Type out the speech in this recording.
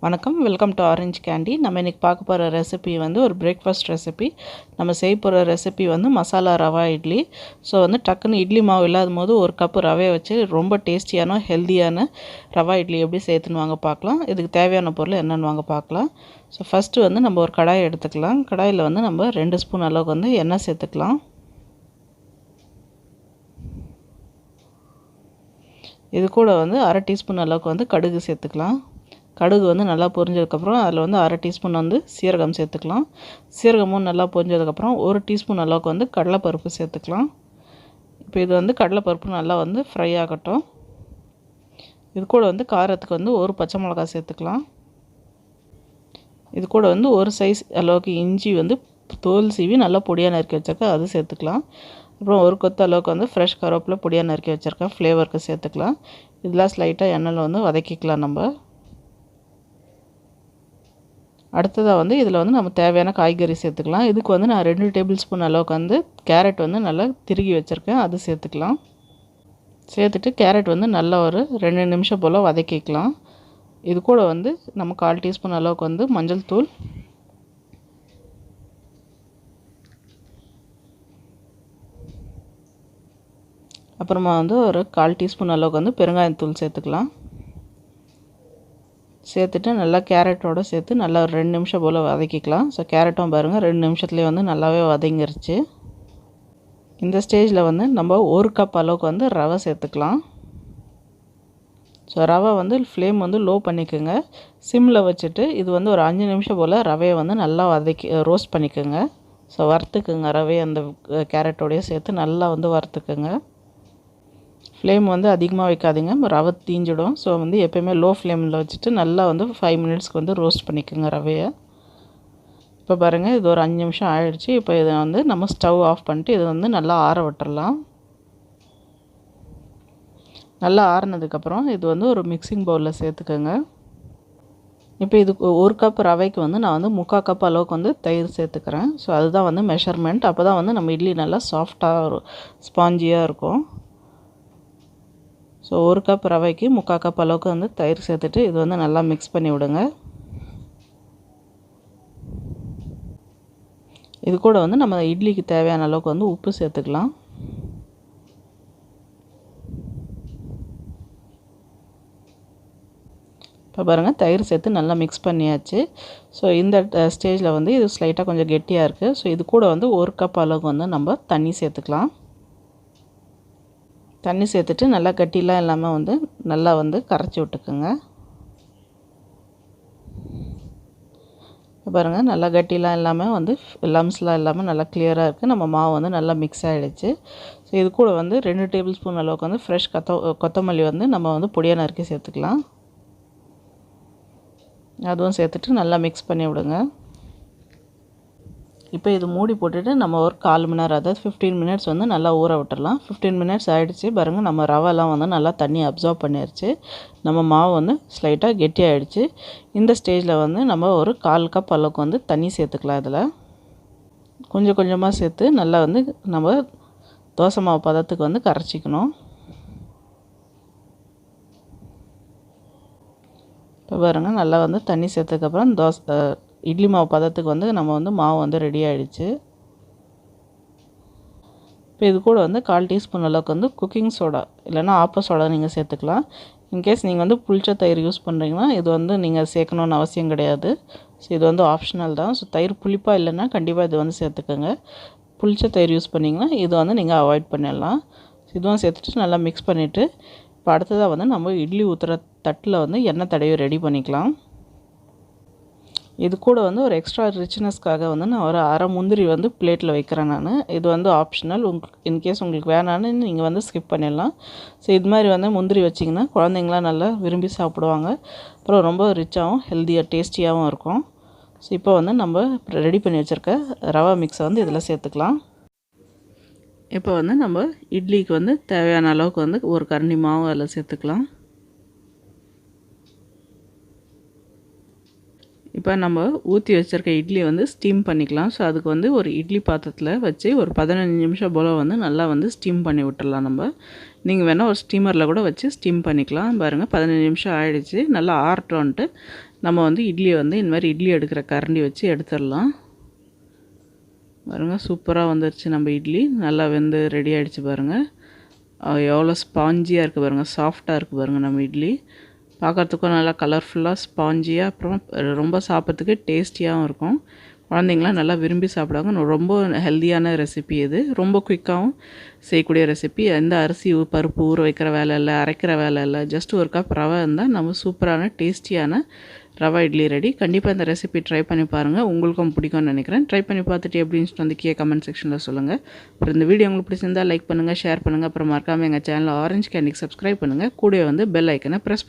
வணக்கம், welcome to orange candy. நம்ம இன்றைக்கி பார்க்க போகிற ரெசிபி வந்து ஒரு பிரேக்ஃபாஸ்ட் ரெசிபி. நம்ம செய்ய போகிற ரெசிபி வந்து மசாலா ரவா இட்லி. ஸோ வந்து டக்குன்னு இட்லி மாவு இல்லாத போது ஒரு கப்பு ரவையை வச்சு ரொம்ப டேஸ்டியான ஹெல்த்தியான ரவா இட்லி எப்படி சேர்த்துன்னு வாங்க பார்க்கலாம். இதுக்கு தேவையான பொருள் என்னென்னு வாங்க பார்க்கலாம். ஸோ ஃபஸ்ட்டு வந்து நம்ம ஒரு கடாயை எடுத்துக்கலாம். கடாயில் வந்து நம்ம 2 ஸ்பூன் அளவுக்கு வந்து எண்ணெய் சேர்த்துக்கலாம். இது கூட வந்து அரை டீஸ்பூன் அளவுக்கு வந்து கடுகு சேர்த்துக்கலாம். கடுகு வந்து நல்லா பொரிஞ்சதுக்கப்புறம் அதில் வந்து அரை டீஸ்பூன் வந்து சீரகம் சேர்த்துக்கலாம். சீரகமும் நல்லா பொரிஞ்சதுக்கப்புறம் 1 டீஸ்பூன் அளவுக்கு வந்து கடலைப்பருப்பு சேர்த்துக்கலாம். இப்போ இது வந்து கடலைப்பருப்பு நல்லா வந்து ஃப்ரை ஆகட்டும். இது கூட வந்து காரத்துக்கு வந்து 1 பச்சை மிளகாய் சேர்த்துக்கலாம். இது கூட வந்து 1 சைஸ் அளவுக்கு இஞ்சி வந்து தோல் சீவி நல்லா பொடியாக நறுக்கி வச்சுருக்கேன், அது சேர்த்துக்கலாம். அப்புறம் 1 கொத்து அளவுக்கு வந்து ஃப்ரெஷ் கருவேப்பிலை பொடியாக நறுக்கி வச்சுருக்கேன், ஃப்ளேவருக்கு சேர்த்துக்கலாம். இதெல்லாம் ஸ்லைட்டாக எண்ணெயில் வந்து வதக்கிக்கலாம். நம்ம அடுத்ததாக வந்து இதில் வந்து நம்ம தேவையான காய்கறி சேர்த்துக்கலாம். இதுக்கு வந்து நான் 2 டேபிள் ஸ்பூன் அளவுக்கு வந்து கேரட் வந்து நல்லா திருகி வச்சுருக்கேன், அது சேர்த்துக்கலாம். சேர்த்துட்டு கேரட் வந்து நல்லா ஒரு 2 நிமிஷம் போல் வதக்கிக்கலாம். இது கூட வந்து நம்ம 1/4 டீஸ்பூன் அளவுக்கு வந்து மஞ்சள் தூள், அப்புறமா வந்து ஒரு 1/4 டீஸ்பூன் அளவுக்கு வந்து பெருங்காயத்தூள் சேர்த்துக்கலாம். சேர்த்துட்டு நல்லா கேரட்டோடு சேர்த்து நல்லா ஒரு 2 நிமிஷம் போல் வதக்கிக்கலாம். ஸோ கேரட்டும் பாருங்கள் 2 நிமிஷத்துலேயே வந்து நல்லாவே வதங்கிருச்சு. இந்த ஸ்டேஜில் வந்து நம்ம 1 கப் அளவுக்கு வந்து ரவை சேர்த்துக்கலாம். ஸோ ரவை வந்து ஃப்ளேம் வந்து லோ பண்ணிக்கோங்க, சிம்மில் வச்சுட்டு இது வந்து ஒரு 5 நிமிஷம் போல் ரவையை வந்து நல்லா ரோஸ்ட் பண்ணிக்கோங்க. ஸோ வறுத்துக்குங்க, ரவையை அந்த கேரட்டோடையே சேர்த்து நல்லா வந்து வறுத்துக்குங்க. ஃப்ளேம் வந்து அதிகமாக வைக்காதீங்க, ரவை தீஞ்சிடும். ஸோ வந்து எப்போயுமே லோ ஃப்ளேமில் வச்சுட்டு நல்லா வந்து 5 மினிட்ஸ்க்கு வந்து ரோஸ்ட் பண்ணிக்கோங்க ரவையை. இப்போ பாருங்கள், இது ஒரு 5 நிமிஷம் ஆகிடுச்சு. இப்போ இதை வந்து நம்ம ஸ்டவ் ஆஃப் பண்ணிட்டு இதை வந்து நல்லா ஆற விட்டுறலாம். நல்லா ஆறினதுக்கப்புறம் இது வந்து ஒரு மிக்சிங் பவுலில் சேர்த்துக்கோங்க. இப்போ இதுக்கு 1 கப் ரவைக்கு வந்து நான் வந்து 3/4 கப் அளவுக்கு வந்து தயிர் சேர்த்துக்கிறேன். ஸோ அதுதான் வந்து மெஷர்மெண்ட். அப்போ தான் வந்து நம்ம இட்லி நல்லா சாஃப்டாக ஒரு ஸ்பாஞ்சியாக இருக்கும். ஸோ 1 கப் ரவைக்கு 3/4 கப் அளவுக்கு வந்து தயிர் சேர்த்துட்டு இது வந்து நல்லா மிக்ஸ் பண்ணி விடுங்க. இது கூட வந்து நம்ம இட்லிக்கு தேவையான அளவுக்கு வந்து உப்பு சேர்த்துக்கலாம். இப்போ பாருங்கள், தயிர் சேர்த்து நல்லா மிக்ஸ் பண்ணியாச்சு. ஸோ இந்த ஸ்டேஜில் வந்து இது ஸ்லைட்டாக கொஞ்சம் கெட்டியாக இருக்குது. ஸோ இது கூட வந்து 1 கப் அளவுக்கு வந்து நம்ம தண்ணி சேர்த்துக்கலாம். தண்ணி சேர்த்துட்டு நல்லா கட்டிலாம் இல்லாமல் வந்து நல்லா வந்து கரைச்சி விட்டுக்குங்க. பாருங்கள், நல்லா கட்டிலாம் இல்லாமல் வந்து லம்ஸ்லாம் இல்லாமல் நல்லா கிளியராக இருக்குது. நம்ம மாவு வந்து நல்லா மிக்ஸ் ஆகிடுச்சு. ஸோ இது கூட வந்து 2 டேபிள் ஸ்பூன் அளவுக்கு வந்து ஃப்ரெஷ் கொத்தமல்லி வந்து நம்ம வந்து பொடியாக நறுக்கி சேர்த்துக்கலாம். அதுவும் சேர்த்துட்டு நல்லா மிக்ஸ் பண்ணி விடுங்க. இப்போ இது மூடி போட்டுட்டு நம்ம ஒரு 1/4 மணி நேரம், அதாவது 15 மினிட்ஸ் வந்து நல்லா ஊற விட்டுடலாம். 15 மினிட்ஸ் ஆகிடுச்சு. பாருங்கள், நம்ம ரவைலாம் வந்து நல்லா தண்ணி அப்சார்ப் பண்ணிடுச்சு. நம்ம மாவு வந்து ஸ்லைட்டாக கெட்டியாகிடுச்சு. இந்த ஸ்டேஜில் வந்து நம்ம ஒரு 1/4 கப் அளவுக்கு வந்து தண்ணி சேர்த்துக்கலாம். இதில் கொஞ்சம் கொஞ்சமாக சேர்த்து நல்லா வந்து நம்ம தோசை மாவு பதத்துக்கு வந்து கரைச்சிக்கணும். இப்போ பாருங்கள், நல்லா வந்து தண்ணி சேர்த்ததுக்கப்புறம் இட்லி மாவு பதத்துக்கு வந்து நம்ம வந்து மாவு வந்து ரெடி ஆகிடுச்சு. இப்போ இது கூட வந்து 1/4 டீஸ்பூன் அளவுக்கு வந்து குக்கிங் சோடா இல்லைனா ஆப்ப சோடா நீங்கள் சேர்த்துக்கலாம். இன்கேஸ் நீங்கள் வந்து புளிச்ச தயிர் யூஸ் பண்ணுறீங்கன்னா இது வந்து நீங்கள் சேர்க்கணுன்னு அவசியம் கிடையாது. ஸோ இது வந்து ஆப்ஷனல் தான். ஸோ தயிர் புளிப்பாக இல்லைன்னா கண்டிப்பாக இது வந்து சேர்த்துக்கோங்க. புளிச்ச தயிர் யூஸ் பண்ணிங்கன்னா இது வந்து நீங்கள் அவாய்ட் பண்ணிடலாம். இதுவும் சேர்த்துட்டு நல்லா மிக்ஸ் பண்ணிவிட்டு இப்போ அடுத்ததாக வந்து நம்ம இட்லி ஊற்றுற தட்டில் வந்து எண்ணெய் தடவி ரெடி பண்ணிக்கலாம். இது கூட வந்து ஒரு எக்ஸ்ட்ரா ரிச்னஸ்க்காக வந்து நான் ஒரு அரை முந்திரி வந்து பிளேட்டில் வைக்கிறேன் நான். இது வந்து ஆப்ஷனல். இன்கேஸ் உங்களுக்கு வேணான்னு நீங்கள் வந்து ஸ்கிப் பண்ணிடலாம். ஸோ இது மாதிரி வந்து முந்திரி வச்சிங்கன்னா குழந்தைங்களாம் நல்லா விரும்பி சாப்பிடுவாங்க. அப்புறம் ரொம்ப ரிச்சாகவும் ஹெல்த்தியாக டேஸ்டியாகவும் இருக்கும். ஸோ இப்போ வந்து நம்ம ரெடி பண்ணி வச்சுருக்க ரவா மிக்ஸை வந்து இதில் சேர்த்துக்கலாம். இப்போ வந்து நம்ம இட்லிக்கு வந்து தேவையான அளவுக்கு வந்து ஒரு கரண்டி மாவு அதில் சேர்த்துக்கலாம். இப்போ நம்ம ஊற்றி வச்சுருக்க இட்லி வந்து ஸ்டீம் பண்ணிக்கலாம். ஸோ அதுக்கு வந்து ஒரு இட்லி பாத்திரத்தில் வச்சு ஒரு 15 நிமிஷம் போல் வந்து நல்லா வந்து ஸ்டீம் பண்ணி விட்டுடலாம். நம்ம நீங்கள் வேணால் ஒரு ஸ்டீமரில் கூட வச்சு ஸ்டீம் பண்ணிக்கலாம். பாருங்கள், 15 நிமிஷம் ஆகிடுச்சு. நல்லா ஆறட்டோன்ட்டு நம்ம வந்து இட்லியை வந்து இந்த மாதிரி இட்லி எடுக்கிற கரண்டி வச்சு எடுத்துடலாம். பாருங்கள் சூப்பராக வந்துருச்சு. நம்ம இட்லி நல்லா வெந்து ரெடி ஆகிடுச்சு பாருங்கள். எவ்வளோ ஸ்பாஞ்சியாக இருக்குது பாருங்கள், சாஃப்டாக இருக்குது பாருங்கள். நம்ம இட்லி பார்க்குறதுக்கும் நல்லா கலர்ஃபுல்லாக ஸ்பாஞ்சியாக, அப்புறம் ரொம்ப சாப்பிட்றதுக்கு டேஸ்டியாகவும் இருக்கும். குழந்தைங்களாம் நல்லா விரும்பி சாப்பிடுவாங்க. ரொம்ப ஹெல்த்தியான ரெசிபி இது. ரொம்ப குயிக்காகவும் செய்யக்கூடிய ரெசிபி. எந்த அரிசி பருப்பு ஊற வைக்கிற வேலை இல்லை, அரைக்கிற வேலை இல்லை. ஜஸ்ட் ஒரு கப் ரவை இருந்தால் நம்ம சூப்பரான டேஸ்டியான ரவா இட்லி ரெடி. கண்டிப்பாக இந்த ரெசிபி ட்ரை பண்ணி பாருங்கள். உங்களுக்கும் பிடிக்கும்னு நினைக்கிறேன். ட்ரை பண்ணி பார்த்துட்டு எப்படின்னு வந்து கமெண்ட் செக்ஷனில் சொல்லுங்கள். அப்புறம் இந்த வீடியோ உங்களுக்கு பிடிச்சிருந்தால் லைக் பண்ணுங்கள், ஷேர் பண்ணுங்கள். அப்புறம் மறக்காமல் எங்கள் சேனல் ஆரஞ்சு கேண்டிக்கு சப்ஸ்கிரைப் பண்ணுங்கள். கூடவே வந்து பெல் ஐக்கனை ப்ரெஸ்